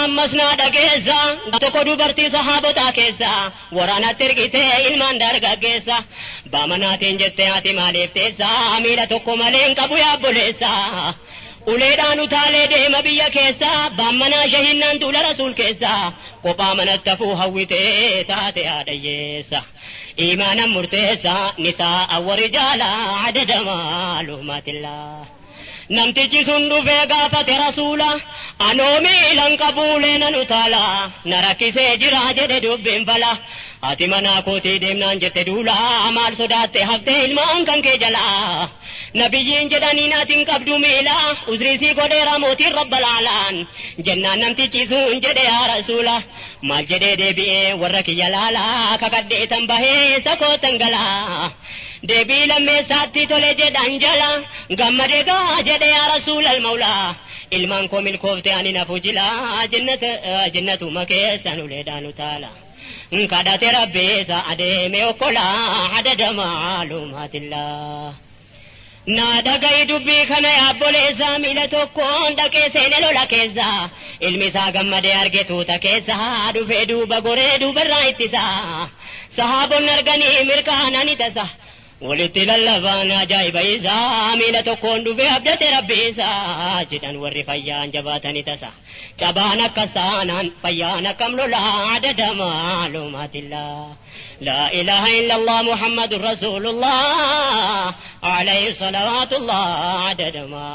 مسنا دقيسا تقودو برتي صحابتا كيسا ورانا ترقيتي إلمان درقا كيسا بامناتين جتياتي ماليف تيسا ميلا تقو ملين كبو يابوليسا uleedhaan utaalee deema biyya keessa baammanaa shahinnaan tuula rasuul keessa kophaa manattafuu hawwitee taate aadayyeessa iimaanan murteessa nisaa awwari jaalaa adada maalumaatillaa namtichi sun dhufee gaafate rasuula anoo miilan qabuulee nan utaala na rakkisee jira jedhe dubbiin fala ati manaa kootii deemnaan jette duulaa maal sodaatte haftee ilmaan kan kee jalaa nabiyyiin jedhaniin atiin qabdu miila uzriisii godheera mootiin rabbal aalaan jennaan namtichi sun jedhe yaa rasuula maal jedhee deebi'ee warra kiyya laalaa kakadheetan bahee sakootan galaa deebii lammeessaatti tole jedhan jala gammadee gaa jedhe yaa rasuulal mawlaa ilmaan koo milkoofte ani nafu jilaa jannatuma keessan uleedhaan utaala kadhate rabbeessa adeeme okkolaa adada maalumaatillaa naada gayi dubbii kana yaabboleessa miila tokkoon dhaqee seene lola keessa ilmi isaa gammadee arge tuuta keessa dhufee duuba goree duubarraa ittisa sahaabonni arganii mirkaanani tasa walitti lallabaan ajaa'iba isaa miila tokkoon dhufee abdate rabbi isaa jedhan warri fayyaan jabaatani tasa cabaan akkas taanaan fayyaan akkam lolaa adada maalumaatillaa لا إله إلا الله محمد رسول الله عليه صلوات الله عدد ما